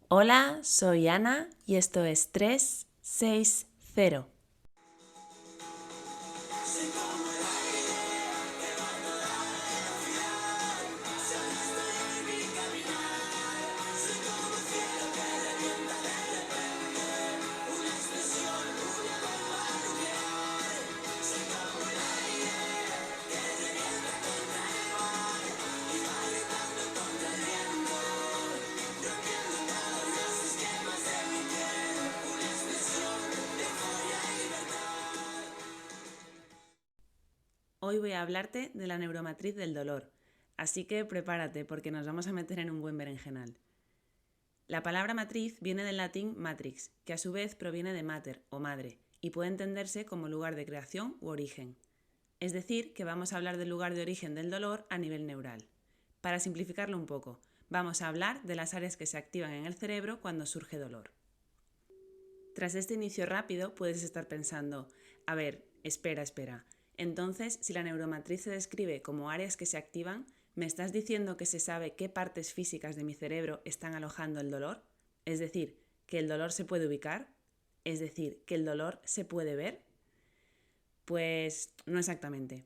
Hola, soy Ana y esto es 360. Hoy voy a hablarte de la neuromatriz del dolor, así que prepárate porque nos vamos a meter en un buen berenjenal. La palabra matriz viene del latín matrix, que a su vez proviene de mater o madre, y puede entenderse como lugar de creación u origen. Es decir, que vamos a hablar del lugar de origen del dolor a nivel neural. Para simplificarlo un poco, vamos a hablar de las áreas que se activan en el cerebro cuando surge dolor. Tras este inicio rápido puedes estar pensando, a ver, espera. Entonces, si la neuromatriz se describe como áreas que se activan, ¿me estás diciendo que se sabe qué partes físicas de mi cerebro están alojando el dolor? Es decir, ¿que el dolor se puede ubicar? Es decir, ¿que el dolor se puede ver? Pues no exactamente.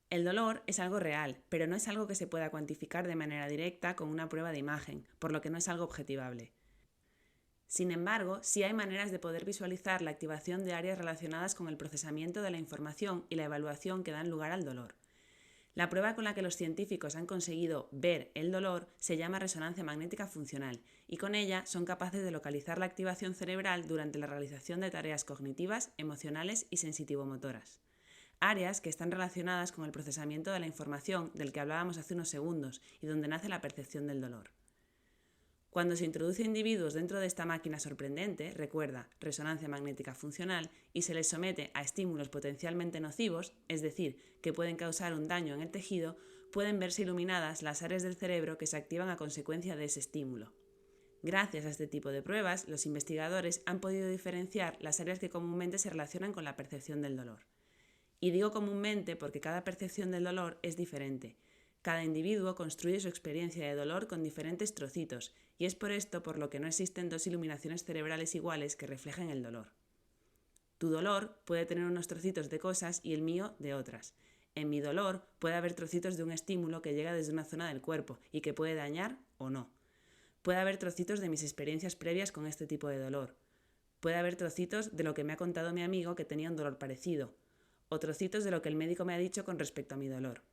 El dolor es algo real, pero no es algo que se pueda cuantificar de manera directa con una prueba de imagen, por lo que no es algo objetivable. Sin embargo, sí hay maneras de poder visualizar la activación de áreas relacionadas con el procesamiento de la información y la evaluación que dan lugar al dolor. La prueba con la que los científicos han conseguido ver el dolor se llama resonancia magnética funcional y con ella son capaces de localizar la activación cerebral durante la realización de tareas cognitivas, emocionales y sensitivo-motoras. Áreas que están relacionadas con el procesamiento de la información del que hablábamos hace unos segundos y donde nace la percepción del dolor. Cuando se introduce individuos dentro de esta máquina sorprendente, recuerda, resonancia magnética funcional, y se les somete a estímulos potencialmente nocivos, es decir, que pueden causar un daño en el tejido, pueden verse iluminadas las áreas del cerebro que se activan a consecuencia de ese estímulo. Gracias a este tipo de pruebas, los investigadores han podido diferenciar las áreas que comúnmente se relacionan con la percepción del dolor. Y digo comúnmente porque cada percepción del dolor es diferente. Cada individuo construye su experiencia de dolor con diferentes trocitos, y es por esto por lo que no existen dos iluminaciones cerebrales iguales que reflejen el dolor. Tu dolor puede tener unos trocitos de cosas y el mío de otras. En mi dolor puede haber trocitos de un estímulo que llega desde una zona del cuerpo y que puede dañar o no. Puede haber trocitos de mis experiencias previas con este tipo de dolor. Puede haber trocitos de lo que me ha contado mi amigo que tenía un dolor parecido, o trocitos de lo que el médico me ha dicho con respecto a mi dolor.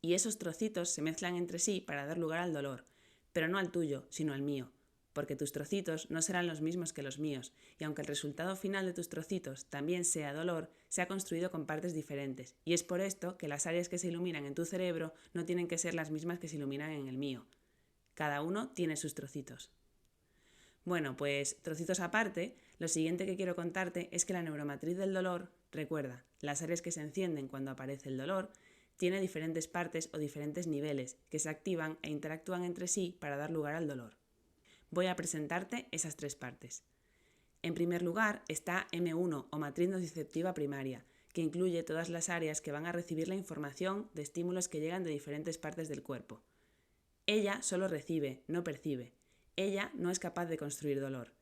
Y esos trocitos se mezclan entre sí para dar lugar al dolor, pero no al tuyo, sino al mío, porque tus trocitos no serán los mismos que los míos, y aunque el resultado final de tus trocitos también sea dolor, se ha construido con partes diferentes, y es por esto que las áreas que se iluminan en tu cerebro no tienen que ser las mismas que se iluminan en el mío. Cada uno tiene sus trocitos. Bueno, pues trocitos aparte, lo siguiente que quiero contarte es que la neuromatriz del dolor, recuerda, las áreas que se encienden cuando aparece el dolor, tiene diferentes partes o diferentes niveles que se activan e interactúan entre sí para dar lugar al dolor. Voy a presentarte esas tres partes. En primer lugar está M1 o matriz nociceptiva primaria, que incluye todas las áreas que van a recibir la información de estímulos que llegan de diferentes partes del cuerpo. Ella solo recibe, no percibe. Ella no es capaz de construir dolor.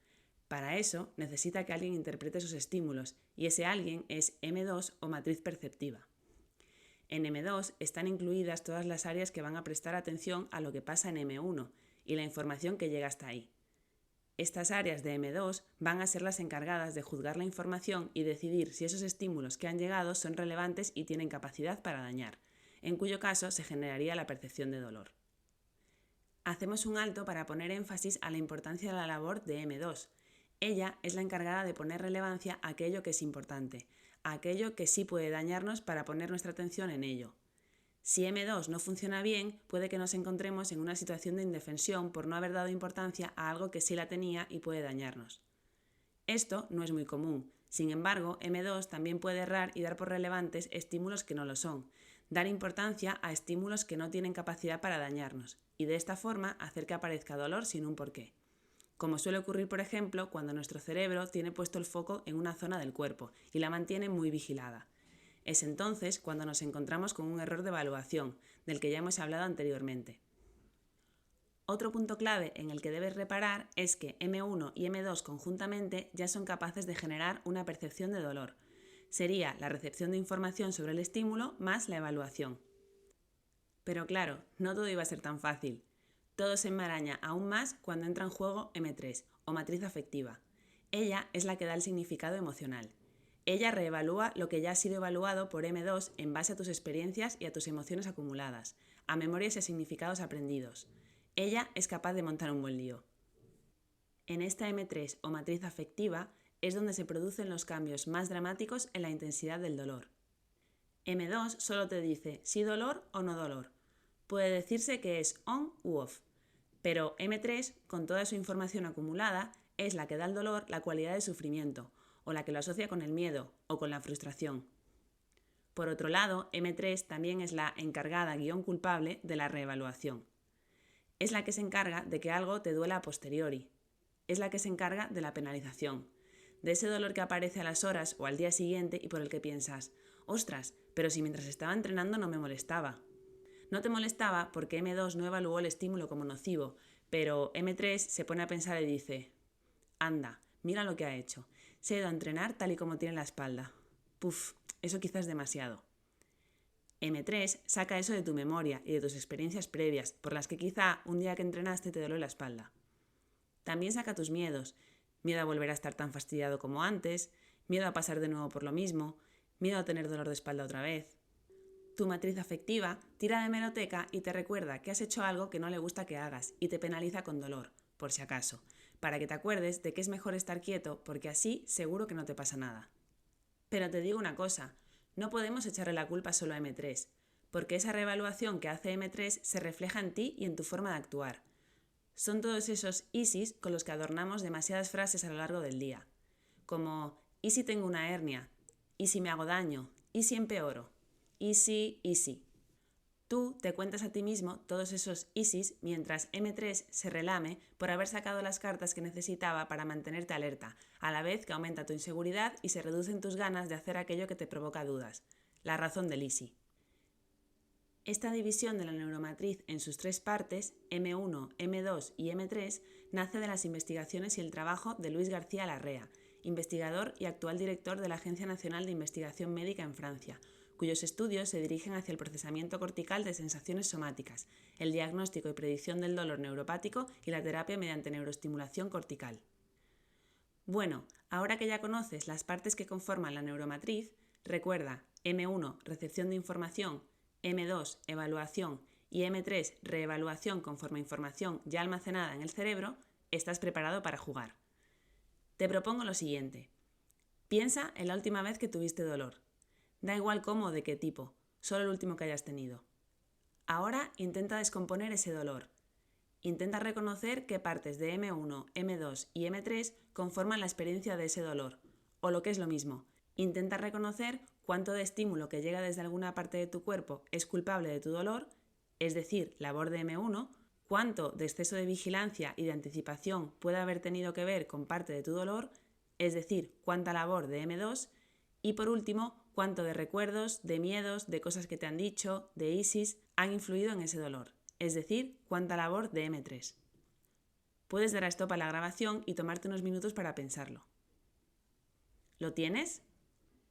Para eso necesita que alguien interprete sus estímulos, y ese alguien es M2 o matriz perceptiva. En M2 están incluidas todas las áreas que van a prestar atención a lo que pasa en M1 y la información que llega hasta ahí. Estas áreas de M2 van a ser las encargadas de juzgar la información y decidir si esos estímulos que han llegado son relevantes y tienen capacidad para dañar, en cuyo caso se generaría la percepción de dolor. Hacemos un alto para poner énfasis a la importancia de la labor de M2. Ella es la encargada de poner relevancia a aquello que es importante, a aquello que sí puede dañarnos para poner nuestra atención en ello. Si M2 no funciona bien, puede que nos encontremos en una situación de indefensión por no haber dado importancia a algo que sí la tenía y puede dañarnos. Esto no es muy común. Sin embargo, M2 también puede errar y dar por relevantes estímulos que no lo son, dar importancia a estímulos que no tienen capacidad para dañarnos, y de esta forma hacer que aparezca dolor sin un porqué. Como suele ocurrir, por ejemplo, cuando nuestro cerebro tiene puesto el foco en una zona del cuerpo y la mantiene muy vigilada. Es entonces cuando nos encontramos con un error de evaluación, del que ya hemos hablado anteriormente. Otro punto clave en el que debes reparar es que M1 y M2 conjuntamente ya son capaces de generar una percepción de dolor. Sería la recepción de información sobre el estímulo más la evaluación. Pero claro, no todo iba a ser tan fácil. Todo se enmaraña aún más cuando entra en juego M3, o matriz afectiva. Ella es la que da el significado emocional. Ella reevalúa lo que ya ha sido evaluado por M2 en base a tus experiencias y a tus emociones acumuladas, a memorias y a significados aprendidos. Ella es capaz de montar un buen lío. En esta M3 o matriz afectiva es donde se producen los cambios más dramáticos en la intensidad del dolor. M2 solo te dice si dolor o no dolor. Puede decirse que es on u off, pero M3, con toda su información acumulada, es la que da al dolor la cualidad de sufrimiento, o la que lo asocia con el miedo o con la frustración. Por otro lado, M3 también es la encargada _culpable de la reevaluación. Es la que se encarga de que algo te duela a posteriori. Es la que se encarga de la penalización, de ese dolor que aparece a las horas o al día siguiente y por el que piensas, ostras, pero si mientras estaba entrenando no me molestaba. No te molestaba porque M2 no evaluó el estímulo como nocivo, pero M3 se pone a pensar y dice, anda, mira lo que ha hecho. Se ha ido a entrenar tal y como tiene la espalda. Puf, eso quizás es demasiado. M3 saca eso de tu memoria y de tus experiencias previas, por las que quizá un día que entrenaste te dolió la espalda. También saca tus miedos, miedo a volver a estar tan fastidiado como antes, miedo a pasar de nuevo por lo mismo, miedo a tener dolor de espalda otra vez. Tu matriz afectiva tira de hemeroteca y te recuerda que has hecho algo que no le gusta que hagas y te penaliza con dolor, por si acaso, para que te acuerdes de que es mejor estar quieto porque así seguro que no te pasa nada. Pero te digo una cosa, no podemos echarle la culpa solo a M3, porque esa reevaluación que hace M3 se refleja en ti y en tu forma de actuar. Son todos esos ISIs con los que adornamos demasiadas frases a lo largo del día, como ¿y si tengo una hernia? ¿Y si me hago daño? ¿Y si empeoro? ¿Y si? Tú te cuentas a ti mismo todos esos ISIs mientras M3 se relame por haber sacado las cartas que necesitaba para mantenerte alerta, a la vez que aumenta tu inseguridad y se reducen tus ganas de hacer aquello que te provoca dudas. La razón del ISI. Esta división de la neuromatriz en sus tres partes, M1, M2 y M3, nace de las investigaciones y el trabajo de Luis García Larrea, investigador y actual director de la Agencia Nacional de Investigación Médica en Francia, cuyos estudios se dirigen hacia el procesamiento cortical de sensaciones somáticas, el diagnóstico y predicción del dolor neuropático y la terapia mediante neuroestimulación cortical. Bueno, ahora que ya conoces las partes que conforman la neuromatriz, recuerda M1, recepción de información, M2, evaluación y M3, reevaluación conforme a información ya almacenada en el cerebro, estás preparado para jugar. Te propongo lo siguiente. Piensa en la última vez que tuviste dolor. Da igual cómo o de qué tipo, solo el último que hayas tenido. Ahora intenta descomponer ese dolor. Intenta reconocer qué partes de M1, M2 y M3 conforman la experiencia de ese dolor. O lo que es lo mismo, intenta reconocer cuánto de estímulo que llega desde alguna parte de tu cuerpo es culpable de tu dolor, es decir, labor de M1, cuánto de exceso de vigilancia y de anticipación puede haber tenido que ver con parte de tu dolor, es decir, cuánta labor de M2, y por último, cuánto de recuerdos, de miedos, de cosas que te han dicho, de ISIS, han influido en ese dolor, es decir, cuánta labor de M3. Puedes dar a stop a la grabación y tomarte unos minutos para pensarlo. ¿Lo tienes?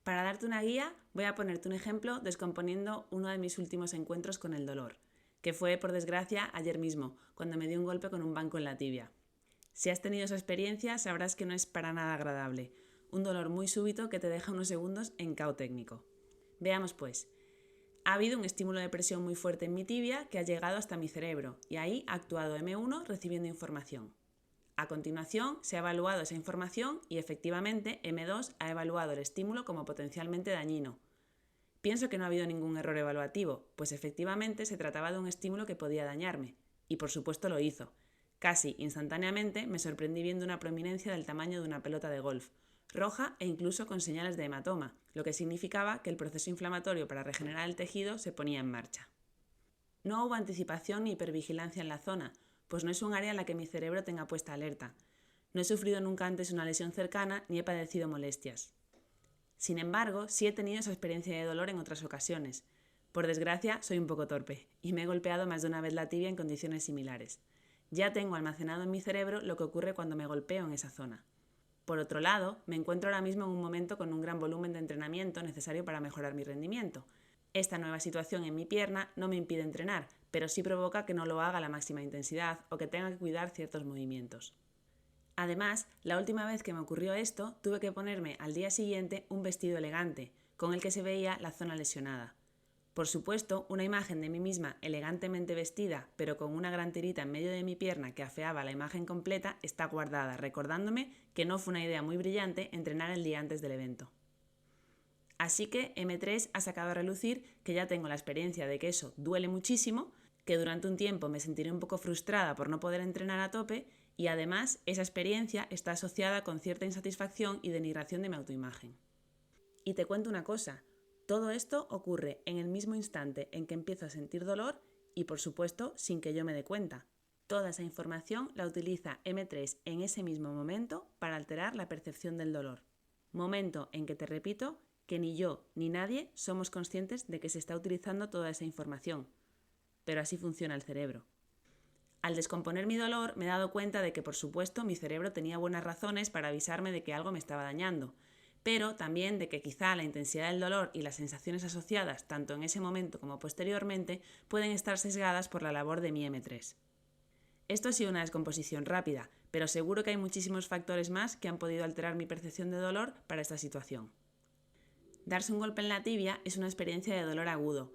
Para darte una guía, voy a ponerte un ejemplo descomponiendo uno de mis últimos encuentros con el dolor, que fue, por desgracia, ayer mismo, cuando me di un golpe con un banco en la tibia. Si has tenido esa experiencia, sabrás que no es para nada agradable. Un dolor muy súbito que te deja unos segundos en cao técnico. Veamos pues. Ha habido un estímulo de presión muy fuerte en mi tibia que ha llegado hasta mi cerebro y ahí ha actuado M1 recibiendo información. A continuación se ha evaluado esa información y efectivamente M2 ha evaluado el estímulo como potencialmente dañino. Pienso que no ha habido ningún error evaluativo, pues efectivamente se trataba de un estímulo que podía dañarme. Y por supuesto lo hizo. Casi instantáneamente me sorprendí viendo una prominencia del tamaño de una pelota de golf, roja e incluso con señales de hematoma, lo que significaba que el proceso inflamatorio para regenerar el tejido se ponía en marcha. No hubo anticipación ni hipervigilancia en la zona, pues no es un área en la que mi cerebro tenga puesta alerta. No he sufrido nunca antes una lesión cercana ni he padecido molestias. Sin embargo, sí he tenido esa experiencia de dolor en otras ocasiones. Por desgracia, soy un poco torpe y me he golpeado más de una vez la tibia en condiciones similares. Ya tengo almacenado en mi cerebro lo que ocurre cuando me golpeo en esa zona. Por otro lado, me encuentro ahora mismo en un momento con un gran volumen de entrenamiento necesario para mejorar mi rendimiento. Esta nueva situación en mi pierna no me impide entrenar, pero sí provoca que no lo haga a la máxima intensidad o que tenga que cuidar ciertos movimientos. Además, la última vez que me ocurrió esto, tuve que ponerme al día siguiente un vestido elegante, con el que se veía la zona lesionada. Por supuesto, una imagen de mí misma elegantemente vestida, pero con una gran tirita en medio de mi pierna que afeaba la imagen completa, está guardada, recordándome que no fue una idea muy brillante entrenar el día antes del evento. Así que M3 ha sacado a relucir que ya tengo la experiencia de que eso duele muchísimo, que durante un tiempo me sentiré un poco frustrada por no poder entrenar a tope y además esa experiencia está asociada con cierta insatisfacción y denigración de mi autoimagen. Y te cuento una cosa, todo esto ocurre en el mismo instante en que empiezo a sentir dolor y por supuesto sin que yo me dé cuenta. Toda esa información la utiliza M3 en ese mismo momento para alterar la percepción del dolor. Momento en que, te repito, que ni yo ni nadie somos conscientes de que se está utilizando toda esa información. Pero así funciona el cerebro. Al descomponer mi dolor me he dado cuenta de que, por supuesto, mi cerebro tenía buenas razones para avisarme de que algo me estaba dañando, pero también de que quizá la intensidad del dolor y las sensaciones asociadas, tanto en ese momento como posteriormente, pueden estar sesgadas por la labor de mi M3. Esto ha sido una descomposición rápida, pero seguro que hay muchísimos factores más que han podido alterar mi percepción de dolor para esta situación. Darse un golpe en la tibia es una experiencia de dolor agudo,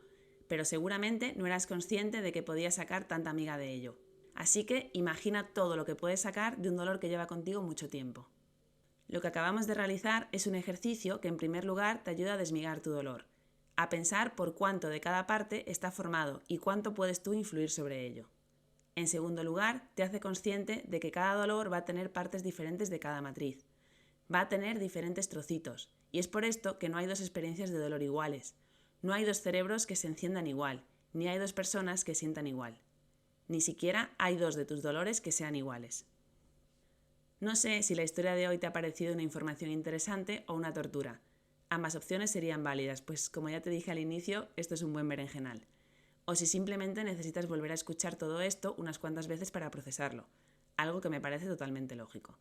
pero seguramente no eras consciente de que podías sacar tanta miga de ello. Así que imagina todo lo que puedes sacar de un dolor que lleva contigo mucho tiempo. Lo que acabamos de realizar es un ejercicio que en primer lugar te ayuda a desmigar tu dolor, a pensar por cuánto de cada parte está formado y cuánto puedes tú influir sobre ello. En segundo lugar, te hace consciente de que cada dolor va a tener partes diferentes de cada matriz. Va a tener diferentes trocitos, y es por esto que no hay dos experiencias de dolor iguales. No hay dos cerebros que se enciendan igual, ni hay dos personas que sientan igual. Ni siquiera hay dos de tus dolores que sean iguales. No sé si la historia de hoy te ha parecido una información interesante o una tortura. Ambas opciones serían válidas, pues como ya te dije al inicio, esto es un buen berenjenal. O si simplemente necesitas volver a escuchar todo esto unas cuantas veces para procesarlo, algo que me parece totalmente lógico.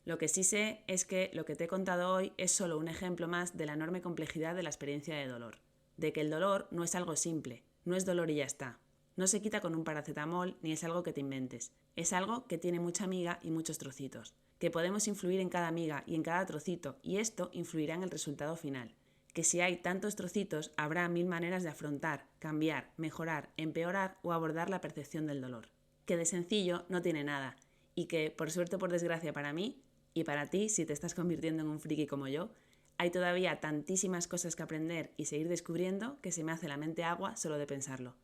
Lo que sí sé es que lo que te he contado hoy es solo un ejemplo más de la enorme complejidad de la experiencia de dolor. De que el dolor no es algo simple, no es dolor y ya está. No se quita con un paracetamol ni es algo que te inventes. Es algo que tiene mucha miga y muchos trocitos. Que podemos influir en cada miga y en cada trocito y esto influirá en el resultado final. Que si hay tantos trocitos habrá 1000 maneras de afrontar, cambiar, mejorar, empeorar o abordar la percepción del dolor. Que de sencillo no tiene nada y que, por suerte o por desgracia para mí, y para ti, si te estás convirtiendo en un friki como yo, hay todavía tantísimas cosas que aprender y seguir descubriendo que se me hace la mente agua solo de pensarlo.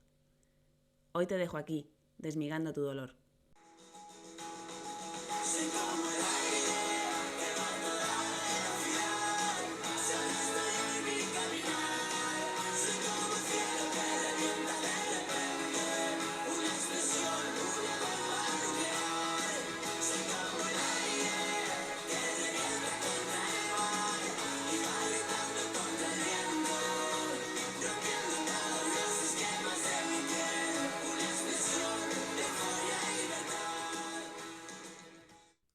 Hoy te dejo aquí, desmigando tu dolor.